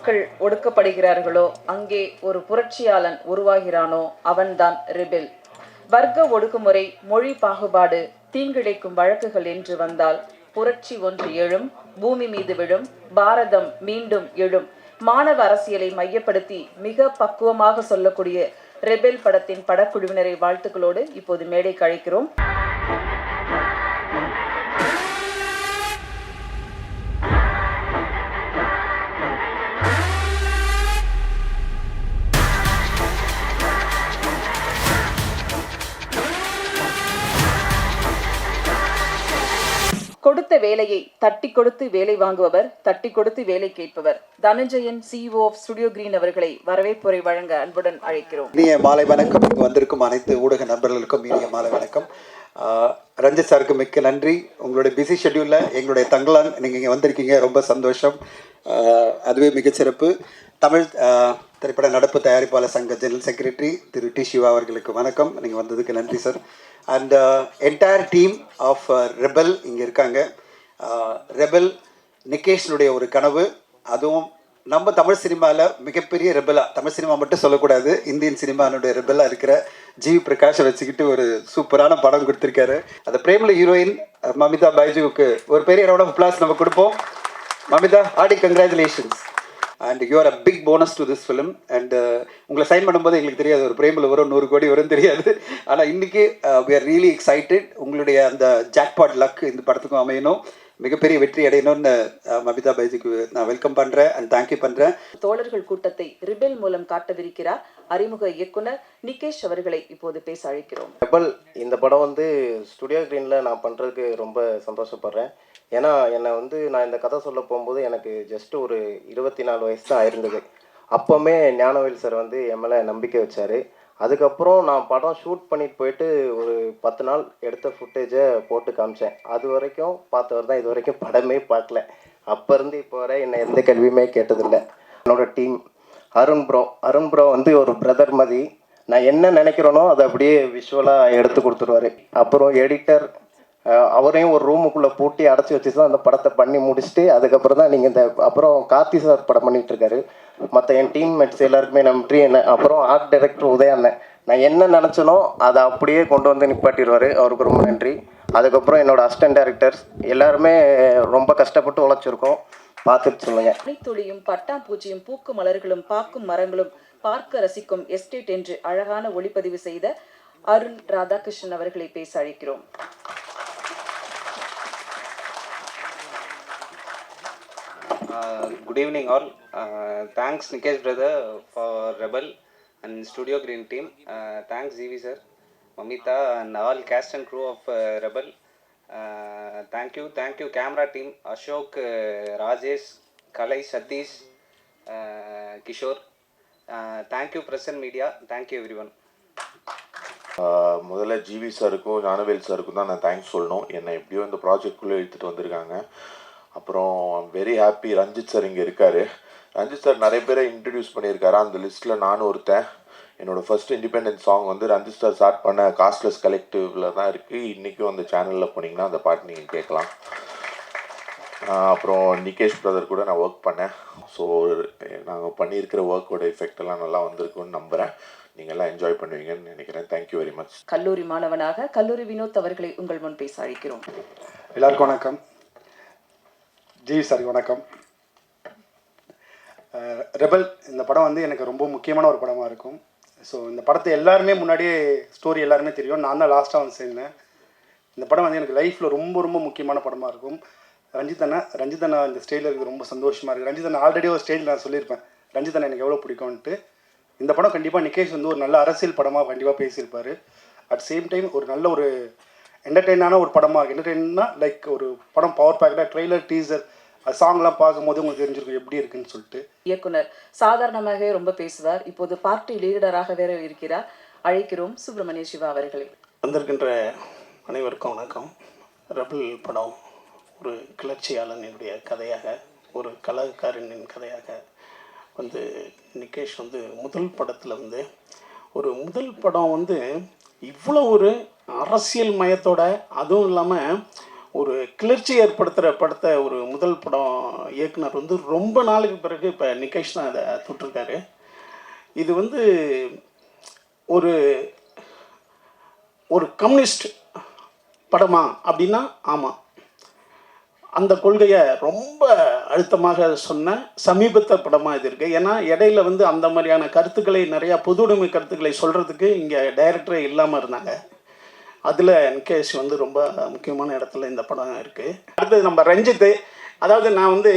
மக்கள் ஒடுக்கப்படுகிறார்களோ அங்கே ஒரு புரட்சியாளன் உருவாகிறானோ அவன்தான் ரெபெல். வர்க்க ஒடுக்குமுறை, மொழி பாகுபாடு, தீங்கிழைக்கும் வழக்குகள் என்று வந்தால் புரட்சி ஒன்று எழும், பூமி மீது விழும், பாரதம் மீண்டும் எழும். மாணவ அரசியலை மையப்படுத்தி மிக பக்குவமாக சொல்லக்கூடிய ரெபெல் படத்தின் படக்குழுவினரை வாழ்த்துக்களோடு இப்போது மேடைக்கு அழைக்கிறோம். கொடுத்த வேலையை தட்டி கொடுத்து வேலை வாங்குபவர், தட்டி கொடுத்து வேலை கேட்பவர். Dhananjayan, CEO of studio green அவர்களை வரவேற்புரை வழங்க அன்புடன் அழைக்கிறோம். இனிய மாலை வணக்கம். இங்கு வந்திருக்கும் அனைத்து ஊடக நண்பர்களுக்கும் இனிய மாலை வணக்கம். ரஞ்சித் சாருக்கு மிக்க நன்றி. உங்களுடைய பிஸி ஷெட்யூலில் எங்களுடைய தங்கலான் நீங்கள் இங்கே வந்திருக்கீங்க, ரொம்ப சந்தோஷம். அதுவே மிகச்சிறப்பு. தமிழ் திரைப்பட நடப்பு தயாரிப்பாளர் சங்க ஜெனரல் செக்ரட்டரி திரு டி சிவா அவர்களுக்கு வணக்கம். நீங்கள் வந்ததுக்கு நன்றி sir. And entire team of Rebel இங்கே இருக்காங்க. ரெபெல் நிகேஷனுடைய ஒரு கனவு, அதுவும் நம்ம தமிழ் சினிமாவில் மிகப்பெரிய ரெபெலாக, தமிழ் சினிமா மட்டும் சொல்லக்கூடாது, இந்தியன் சினிமானுடைய ரெபெலாக இருக்கிற ஜிவி பிரகாஷை வச்சுக்கிட்டு ஒரு சூப்பரான படம் கொடுத்துருக்காரு. அந்த பிரேமில் ஹீரோயின் மமிதா பைஜுவுக்கு ஒரு பெரிய ரவுண்ட் ஆஃப் அப்ளாஸ் நம்ம கொடுப்போம். Mamitha, hearty congratulations. And you are a big bonus to this film. And உங்களை சைன் பண்ணும்போது எங்களுக்கு தெரியாது ஒரு பிரேமில் வரும் 100 கோடி வரும் தெரியாது. ஆனால் இன்றைக்கி வி ஆர் ரியலி எக்ஸைட்டட். உங்களுடைய அந்த ஜாக்பாட் லக் இந்த படத்துக்கும் அமையணும், மிகப்பெரிய வெற்றி அடையணும்னு மமிதா பைஜுக்கு நான் வெல்கம் பண்ணுறேன் அண்ட் தேங்க்யூ பண்ணுறேன். தோழர்கள் கூட்டத்தை ரெபெல் மூலம் காட்டவிருக்கிறார் அறிமுக இயக்குனர் நிகேஷ் அவர்களை இப்போது பேச அழைக்கிறோம். ரெபெல் இந்த படம் ஸ்டுடியோ கிரீனில் நான் பண்ணுறதுக்கு ரொம்ப சந்தோஷப்படுறேன். ஏன்னா நான் இந்த கதை சொல்ல போகும்போது எனக்கு ஜஸ்ட் ஒரு 24 வயசு தான் ஆயிருந்தது. அப்போவுமே ஞானவேல் சார் என் மேலே நம்பிக்கை வச்சார். அதுக்கப்புறம் நான் படம் ஷூட் பண்ணிட்டு போயிட்டு ஒரு 10 நாள் எடுத்த ஃபுட்டேஜை போட்டு காமிச்சேன். அது வரைக்கும் பார்த்தவர் தான் இது வரைக்கும் படமே பார்க்கல. அப்போ இருந்து இப்போ வரை என்னை எந்த கேள்வியுமே கேட்டதில்லை. என்னோடய டீம் அருண் ப்ரோ ஒரு பிரதர் மாதிரி. நான் என்ன நினைக்கிறேனோ அதை அப்படியே விஷுவலாக எடுத்து கொடுத்துருவாரு. அப்புறம் எடிட்டர் அவரையும் ஒரு ரூமுக்குள்ளே பூட்டி அடைச்சி வச்சு தான் அந்த படத்தை பண்ணி முடிச்சுட்டு அதுக்கப்புறம் தான் நீங்கள் அப்புறம் கார்த்தி சார் படம் பண்ணிகிட்ருக்காரு. மற்ற என் டீம்மேட்ஸ் எல்லாருக்குமே நன்றி. அப்புறம் ஆர்ட் டைரக்டர் உதயா அண்ணன், நான் என்ன நினச்சனோ அதை அப்படியே கொண்டு வந்து நிப்பாட்டிடுவார், அவருக்கு ரொம்ப நன்றி. அதுக்கப்புறம் என்னோடய அசிஸ்டன்ட் டைரக்டர்ஸ் எல்லாருமே ரொம்ப கஷ்டப்பட்டு உழைச்சிருக்கோம், பார்த்துட்டு சொல்லுங்க. துளியும் பட்டாம்பூச்சியும் பூக்கும் மலர்களும் பாக்கும் மரங்களும் பார்க்க ரசிக்கும் எஸ்டேட் என்று அழகான ஒளிப்பதிவு செய்த அருண் ராதாகிருஷ்ணன் அவர்களை பேச அழைக்கிறோம். Good evening all. Thanks Nikesh brother for Rebel and Studio Green team. Thanks GV sir, Mamita and all cast and crew of Rebel. Thank you camera team Ashok, Rajesh, Kalai, Satish, Kishore. Thank you press and media. Thank you everyone. முதல்ல GV சாருக்கும் ஞானவேல் சாருக்கும் தான் நான் thanks சொல்லணும். என்னை எப்படியோ இந்த ப்ராஜெக்ட்குள்ளே எடுத்துகிட்டு வந்திருக்காங்க. அப்புறம் வெரி ஹாப்பி ரஞ்சித் சார் இங்கே இருக்கார். ரஞ்சித் சார் நிறைய பேரை இன்ட்ரடியூஸ் பண்ணியிருக்காரு, அந்த லிஸ்ட்டில் நானும் ஒருத்தன். என்னோடய first independent song Ranjith sir start பண்ண காஸ்ட்லெஸ் கலெக்டிவில் தான் இருக்குது. இன்றைக்கும் அந்த சேனலில் போனீங்கன்னா அந்த பாட்டு நீங்கள் கேட்கலாம். அப்புறம் நிகேஷ் பிரதர் கூட நான் ஒர்க் பண்ணேன். ஸோ நாங்கள் பண்ணியிருக்கிற ஒர்க்கோட எஃபெக்ட் எல்லாம் நல்லா வந்திருக்குன்னு நம்புகிறேன். நீங்கள் எல்லாம் என்ஜாய் பண்ணுவீங்கன்னு நினைக்கிறேன். Thank you very much. கல்லூரி மாணவனாக கல்லூரி வினோத் அவர்களை உங்கள் முன் பேச அழைக்கிறோம். எல்லாருக்கும் வணக்கம். ஜி சார் வணக்கம். ரெபெல் இந்த படம் எனக்கு ரொம்ப முக்கியமான ஒரு படமாக இருக்கும். ஸோ இந்த படத்தை எல்லாருமே முன்னாடியே ஸ்டோரி எல்லாருமே தெரியும். நான் தான் லாஸ்ட்டாக சேர்ந்தேன். இந்த படம் எனக்கு லைஃப்பில் ரொம்ப ரொம்ப முக்கியமான படமாக இருக்கும். ரஞ்சித் அண்ணா இந்த ஸ்டேஜில் இருக்குது, ரொம்ப சந்தோஷமாக இருக்குது. ரஞ்சித் அண்ணா ஆல்ரெடி ஒரு ஸ்டேஜில் நான் சொல்லியிருப்பேன் ரஞ்சித் அண்ணா எனக்கு எவ்வளோ பிடிக்கும்ன்ட்டு. இந்த படம் கண்டிப்பாக நிகேஷ் ஒரு நல்ல அரசியல் படமாக கண்டிப்பாக பேசியிருப்பார். அட் சேம் டைம் ஒரு நல்ல ஒரு என்டர்டெயினான ஒரு படமாக, என்டர்டெயின்னா லைக் ஒரு படம் பவர் பேக்கடாக ட்ரெய்லர் டீசர் சாங்லாம் பார்க்கும்போது உங்களுக்கு தெரிஞ்சிருக்கும் எப்படி இருக்குன்னு சொல்லிட்டு. இயக்குனர் சாதாரணமாகவே ரொம்ப பேசுவார், இப்போது பார்ட்டி லீடராக வேற இருக்கிறார். அழைக்கிறோம் சுப்பிரமணிய சிவா அவர்களை. வந்திருக்கின்ற அனைவருக்கும் வணக்கம். ரெபெல் படம் ஒரு கிளர்ச்சியாளனுடைய கதையாக, ஒரு கலாக்காரனின் கதையாக நிகேஷ் முதல் படத்தில் ஒரு முதல் படம் இவ்வளோ ஒரு அரசியல் மயத்தோட, அதுவும் இல்லாமல் ஒரு கிளர்ச்சி ஏற்படுத்துகிற படத்தை ஒரு முதல் படம் இயக்குனர் வந்து ரொம்ப நாளுக்கு பிறகு இப்போ நிகேஷ் தான் அதை தொட்டிருக்காரு. இது வந்து ஒரு ஒரு கம்யூனிஸ்ட் படமா அப்படின்னா ஆமாம், அந்த கொள்கையை ரொம்ப அழுத்தமாக சொன்ன சமீபத்த படமாக இது இருக்குது. ஏன்னா இடையில வந்து அந்த மாதிரியான கருத்துக்களை நிறையா பொது உடைமை கருத்துக்களை சொல்கிறதுக்கு இங்கே டைரக்டரே இல்லாமல் இருந்தாங்க. அதில் நிகேஷ் வந்து ரொம்ப முக்கியமான இடத்துல இந்த படம் இருக்குது. அடுத்தது நம்ம ரஞ்சித். அதாவது நான் வந்து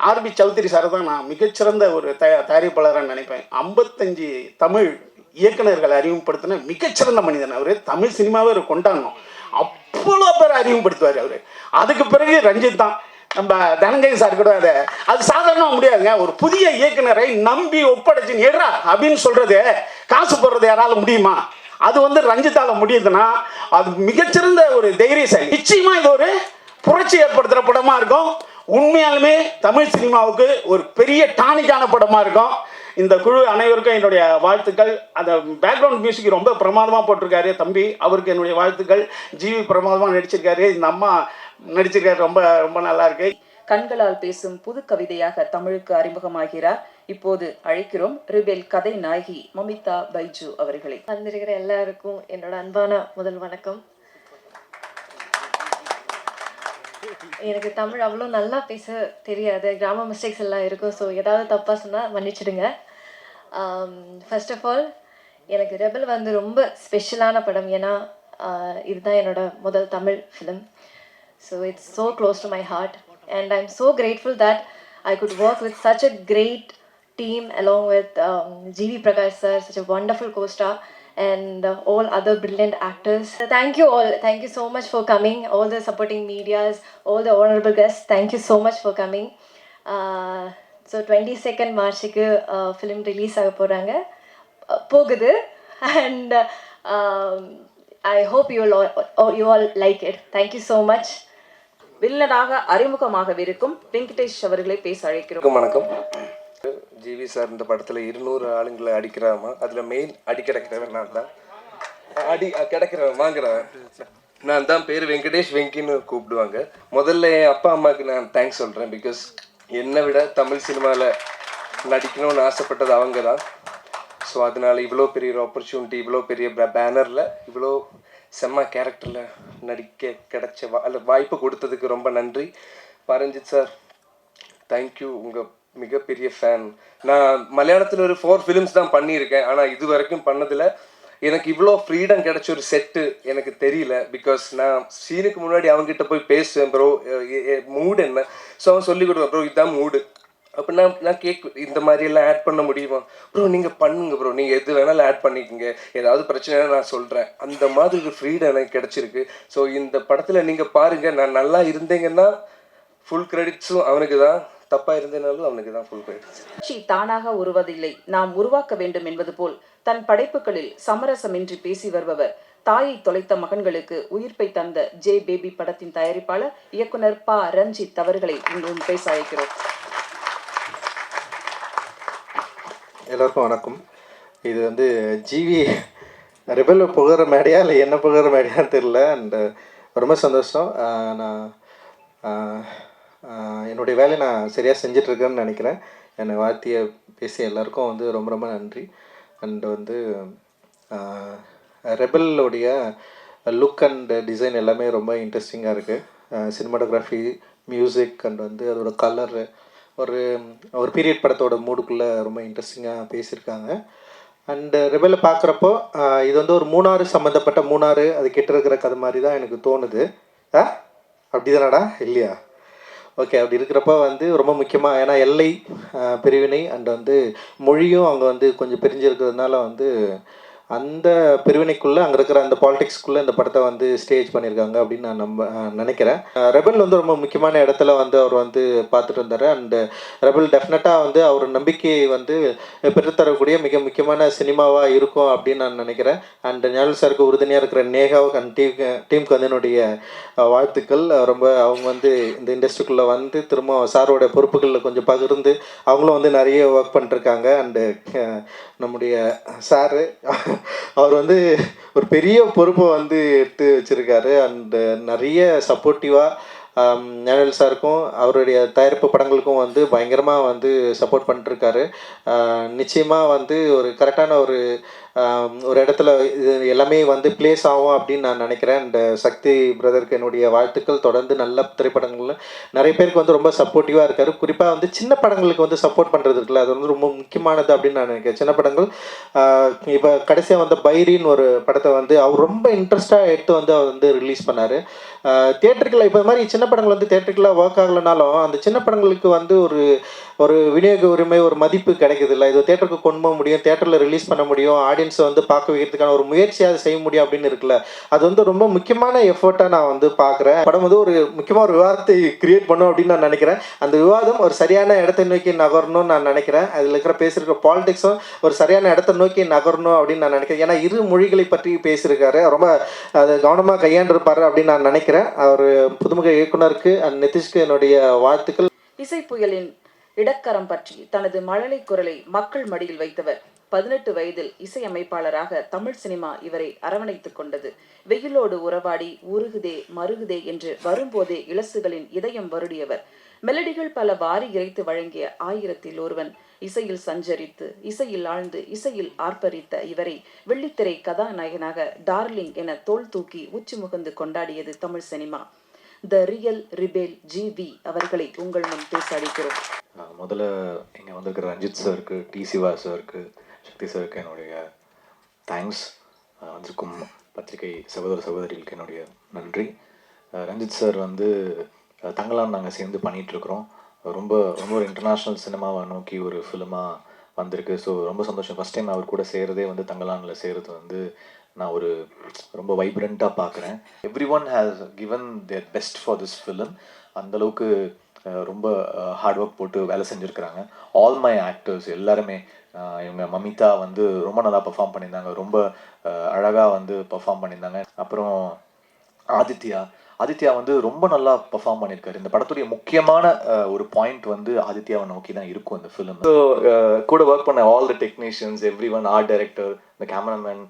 ஆர்பி சௌத்ரி சாரை தான் நான் மிகச்சிறந்த ஒரு தயாரிப்பாளராக நினைப்பேன். 55 தமிழ் இயக்குநர்களை அறிமுகப்படுத்தின மிகச்சிறந்த மனிதன் அவர். தமிழ் சினிமாவை அவர் கொண்டாடணும், அவ்வளோ பேர் அறிமுகப்படுத்துவார் அவர். அதுக்கு பிறகு ரஞ்சித் தான். நம்ம தனஞ்சய் சார் கூட அது சாதாரணமாக முடியாதுங்க. ஒரு புதிய இயக்குனரை நம்பி ஒப்படைச்சு ஏறா அப்படின்னு சொல்கிறது, காசு போடுறது யாரால முடியுமா? அது வந்து ரஞ்சித்தால முடியுதுன்னா அது மிகச்சிறந்த ஒரு தைரியசாலி. நிச்சயமா இது ஒரு புரட்சி ஏற்படுத்துகிற படமா இருக்கும். உண்மையாலுமே தமிழ் சினிமாவுக்கு ஒரு பெரிய டானிக்கான படமா இருக்கும். இந்த குழு அனைவருக்கும் என்னுடைய வாழ்த்துக்கள். அந்த பேக்ரவுண்ட் மியூசிக் ரொம்ப பிரமாதமாக போட்டிருக்காரு தம்பி, அவருக்கு என்னுடைய வாழ்த்துக்கள். ஜிவி பிரமாதமாக நடிச்சிருக்காரு, இந்த அம்மா நடிச்சிருக்காரு, ரொம்ப ரொம்ப நல்லா இருக்கு. கண்களால் பேசும் புது கவிதையாக தமிழுக்கு அறிமுகமாகிறார். இப்போது அழைக்கிறோம் ரிபெல் கதை நாயகி மமிதா பைஜு அவர்களை. வந்திருக்கிற எல்லாருக்கும் என்னோட அன்பான முதல் வணக்கம். எனக்கு தமிழ் அவ்வளோ நல்லா பேச தெரியாது, கிராம மிஸ்டேக்ஸ் எல்லாம் இருக்கும். ஸோ ஏதாவது தப்பாக சொன்னால் மன்னிச்சிடுங்க. ஃபர்ஸ்ட் ஆஃப் ஆல் எனக்கு ரெபல் வந்து ரொம்ப ஸ்பெஷலான படம். ஏன்னா இதுதான் என்னோட முதல் தமிழ் film. So it's so close to my heart and I'm so grateful that I could work with such a great team along with G.V. Prakash sir, such a wonderful co-star, and all other brilliant actors. Thank you all. Thank you so much for coming. All the supporting medias, all the honorable guests, thank you so much for coming. So 22nd March ku film release ஆக போறாங்க போகுது, and I hope you all like it. Thank you so much. வில்லனாக அறிமுகமாகவிருக்கும் வெங்கடேஷ் அவர்களை பேச அழைக்கிறோம். வணக்கம். GV sir இந்த படத்தில் 200 ஆளுங்களை அடிக்கிறாமா, அதில் மெயின் அடி கிடக்கிறவன் நான் தான். கிடக்கிறவன் வாங்குறவன் நான் தான். பேர் வெங்கடேஷ், வெங்கின்னு கூப்பிடுவாங்க. முதல்ல என் அப்பா அம்மாவுக்கு நான் தேங்க்ஸ் சொல்கிறேன். பிகாஸ் என்னை விட தமிழ் சினிமாவில் நடிக்கணும்னு ஆசைப்பட்டது அவங்க தான். ஸோ அதனால் இவ்வளோ பெரிய ஒரு ஆப்பர்ச்சுனிட்டி, இவ்வளோ பெரிய பேனரில் இவ்வளோ செம்ம கேரக்டரில் நடிக்க கிடைச்ச வாய்ப்பு கொடுத்ததுக்கு ரொம்ப நன்றி. பரஞ்சித் சார், தேங்க்யூ. உங்கள் மிகப்பெரிய ஃபேன். நான் மலையாளத்தில் ஒரு 4 ஃபிலிம்ஸ் தான் பண்ணியிருக்கேன். ஆனால் இது வரைக்கும் பண்ணதில் எனக்கு இவ்வளோ ஃப்ரீடம் கிடைச்ச ஒரு செட்டு எனக்கு தெரியல. பிகாஸ் நான் சீனுக்கு முன்னாடி அவங்ககிட்ட போய் பேசுவேன், ப்ரோ மூடு என்ன. ஸோ அவன் சொல்லி கொடுவேன், ப்ரோ இதுதான் மூடு. அப்போ நான் இந்த மாதிரியெல்லாம் ஆட் பண்ண முடியுமா? ப்ரோ நீங்கள் பண்ணுங்க ப்ரோ, நீங்கள் எது வேணாலும் ஆட் பண்ணிக்கோங்க, ஏதாவது பிரச்சனைனா நான் சொல்கிறேன். அந்த மாதிரி ஒரு ஃப்ரீடம் எனக்கு கிடச்சிருக்கு. ஸோ இந்த படத்தில் நீங்கள் பாருங்கள், நான் நல்லா இருந்தேங்கன்னா ஃபுல் கிரெடிட்ஸும் அவனுக்கு தான், தப்பாக இருந்தேனாலும் அவனுக்கு தான் ஃபுல் கிரெடிட்ஸ். தானாக உருவதில்லை, நாம் உருவாக்க வேண்டும் என்பது போல் தன் படைப்புகளில் சமரசமின்றி பேசி வருபவர், தாயை தொலைத்த மகன்களுக்கு உயிர்ப்பை தந்த ஜே பேபி படத்தின் தயாரிப்பாளர் இயக்குனர் ப. ரஞ்சித் அவர்களை இங்கு பேச அழைக்கிறோம். எல்லோருக்கும் வணக்கம். இது வந்து ஜிவி ரெபெல்லை புகழ மேடையா இல்லை என்ன புகழ மேடையான்னு தெரில. அண்ட் ரொம்ப சந்தோஷம். நான் என்னுடைய வேலையை நான் சரியாக செஞ்சிட்ருக்கேன்னு நினைக்கிறேன். என்னை வாழ்த்திய பேசிய எல்லாருக்கும் வந்து ரொம்ப ரொம்ப நன்றி. அண்ட் வந்து ரெபெல்லுடைய லுக் அண்ட் டிசைன் எல்லாமே ரொம்ப இன்ட்ரெஸ்டிங்காக இருக்குது. சினிமாட்டோகிராஃபி, மியூசிக் அண்ட் வந்து அதோட கலரு, ஒரு பீரியட் படத்தோட மூடுக்குள்ளே ரொம்ப இன்ட்ரெஸ்டிங்காக பேசியிருக்காங்க. அண்டு ரெபெல்லை பார்க்குறப்போ இது வந்து ஒரு மூணாறு சம்மந்தப்பட்ட அது கிட்ட இருக்கிற கதை மாதிரி தான் எனக்கு தோணுது. அப்படி தானடா இல்லையா? ஓகே, அப்படி இருக்கிறப்ப வந்து ரொம்ப முக்கியமாக, ஏன்னா எல்லை பிரிவினை அண்ட் வந்து மொழியும் அங்கே வந்து கொஞ்சம் பிரிஞ்சிருக்கிறதுனால வந்து அந்த பிரிவினைக்குள்ளே அங்கே இருக்கிற அந்த பாலிடிக்ஸ்க்குள்ளே இந்த படத்தை வந்து ஸ்டேஜ் பண்ணியிருக்காங்க அப்படின்னு நான் நினைக்கிறேன். ரெபெல் வந்து ரொம்ப முக்கியமான இடத்துல வந்து அவர் வந்து பார்த்துட்டு வந்தார். அண்டு ரெபெல் டெஃபினட்டாக வந்து அவர் நம்பிக்கையை வந்து பெற்றுத்தரக்கூடிய மிக முக்கியமான சினிமாவாக இருக்கும் அப்படின்னு நான் நினைக்கிறேன். அண்டு ஞானவேல் சாருக்கு உறுதுணையாக இருக்கிற நேகாவுக்கு அண்ட் டீமுக்கு வந்து என்னுடைய வாழ்த்துக்கள். ரொம்ப அவங்க வந்து இந்த இண்டஸ்ட்ரிக்குள்ளே வந்து திரும்ப சாரோட பொறுப்புகளில் கொஞ்சம் பகிர்ந்து அவங்களும் வந்து நிறைய ஒர்க் பண்ணிட்டுருக்காங்க. அண்டு நம்முடைய சாரு அவர் வந்து ஒரு பெரிய பொறுப்பை வந்து எடுத்து வச்சுருக்காரு. அண்டு நிறைய சப்போர்ட்டிவாக ஞானவேல் சாருக்கும் அவருடைய தயாரிப்பு படங்களுக்கும் வந்து பயங்கரமாக வந்து சப்போர்ட் பண்ணிட்டுருக்காரு. நிச்சயமாக வந்து ஒரு கரெக்டான ஒரு இடத்துல இது எல்லாமே வந்து ப்ளேஸ் ஆகும் அப்படின்னு நான் நினைக்கிறேன். அண்ட் சக்தி பிரதருக்கு என்னுடைய வாழ்த்துக்கள். தொடர்ந்து நல்ல திரைப்படங்கள் நிறைய பேருக்கு வந்து ரொம்ப சப்போர்ட்டிவாக இருக்கார். குறிப்பாக வந்து சின்ன படங்களுக்கு வந்து சப்போர்ட் பண்ணுறது இருக்குல்ல, அது வந்து ரொம்ப முக்கியமானது அப்படின்னு நான் நினைக்கிறேன். சின்ன படங்கள் இப்போ கடைசியாக வந்து பைரின்னு ஒரு படத்தை வந்து அவர் ரொம்ப இன்ட்ரெஸ்டாக எடுத்து வந்து அவர் வந்து ரிலீஸ் பண்ணார். தியேட்டருக்குள்ள இப்போ மாதிரி சின்ன படங்கள் வந்து தியேட்டருக்குள்ள ஒர்க் ஆகலைனாலும் அந்த சின்ன படங்களுக்கு வந்து ஒரு விநியோக உரிமை, ஒரு மதிப்பு கிடைக்குது இல்லை. இது தியேட்டருக்கு கொண்டு போக முடியும், தியேட்டரில் ரிலீஸ் பண்ண முடியும், ஆடியன்ஸை வந்து பார்க்க வைக்கிறதுக்கான ஒரு முயற்சியாக செய்ய முடியும் அப்படின்னு இருக்குல்ல. அது வந்து ரொம்ப முக்கியமான எஃபர்ட்டாக நான் வந்து பார்க்குறேன். படம் வந்து ஒரு முக்கியமாக ஒரு விவாதத்தை கிரியேட் பண்ணும் அப்படின்னு நான் நினைக்கிறேன். அந்த விவாதம் ஒரு சரியான இடத்தை நோக்கி நகரணும்னு நான் நினைக்கிறேன். அதில் இருக்கிற பேசியிருக்கிற பாலிடிக்ஸும் ஒரு சரியான இடத்தை நோக்கி நகரணும் அப்படின்னு நான் நினைக்கிறேன். ஏன்னா இரு மொழிகளை பற்றி பேசியிருக்காரு, ரொம்ப அதை கவனமாக கையாண்டிருப்பாரு அப்படின்னு நான் நினைக்கிறேன். அவர் புதுமுக இயக்குனருக்கு நிதிஷ்க்கு என்னுடைய வாழ்த்துக்கள். இசை புயலின் இடக்கரம் பற்றி தனது மழலை குரலை மக்கள் மடியில் வைத்தவர். 18 வயதில் இசையமைப்பாளராக தமிழ் சினிமா இவரை அரவணைத்துக் கொண்டது. வெயிலோடு உறவாடி உருகுதே மருகுதே என்று வரும்போதே இலசுகளின் இதயம் வருடியவர். மெலடிகள் பல வாரி இறைத்து வழங்கிய 1000ல் ஒருவன். இசையில் சஞ்சரித்து, இசையில் ஆழ்ந்து, இசையில் ஆர்ப்பரித்த இவரை வெள்ளித்திரை கதாநாயகனாக டார்லிங் என தோள் தூக்கி உச்சி முகந்து கொண்டாடியது Tamil cinema. The real rebel GV அவர்களை உங்கள் முன் பேச அளிக்கிறோம். முதல்ல இங்கே வந்திருக்கிற ரஞ்சித் சாருக்கு, டி சிவா சாருக்கு, சக்தி சாருக்கு என்னுடைய தேங்க்ஸ். வந்திருக்கும் பத்திரிகை சகோதர சகோதரிகளுக்கு என்னுடைய நன்றி. ரஞ்சித் சார் வந்து தங்களான் நாங்கள் சேர்ந்து பண்ணிகிட்ருக்குறோம். ரொம்ப ரொம்ப ஒரு இன்டர்நேஷ்னல் சினிமாவை நோக்கி ஒரு ஃபிலிமாக வந்திருக்கு. ஸோ ரொம்ப சந்தோஷம். ஃபஸ்ட் டைம் அவர் கூட செய்கிறதே வந்து தங்கலானில் செய்கிறது வந்து நான் ஒரு ரொம்ப வைப்ரண்ட்டாக பார்க்குறேன். Every one has given their best for this film. அந்தளவுக்கு ரொம்ப ஹார்ட் ஒர்க் போட்டு வேலை செஞ்சுருக்கிறாங்க. ஆல் மை ஆக்டர்ஸ் எல்லாருமே, இவங்க மமிதா வந்து ரொம்ப நல்லா பர்ஃபார்ம் பண்ணியிருந்தாங்க, ரொம்ப அழகாக வந்து பர்ஃபார்ம் பண்ணியிருந்தாங்க. அப்புறம் ஆதித்யா வந்து ரொம்ப நல்லா பர்ஃபார்ம் பண்ணியிருக்காரு. இந்த படத்துடைய முக்கியமான ஒரு பாயிண்ட் வந்து ஆதித்யாவை நோக்கி தான் இருக்கும் இந்த ஃபிலிம். ஸோ கூட ஒர்க் பண்ண all the technicians, every one, art director, the cameraman,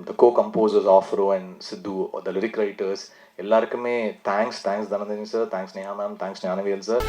the co-composers Afro and Sidhu, the lyric writers எல்லாருக்குமே thanks. Dhananjayan sir, thanks Neha ma'am, thanks Gnanavel sir.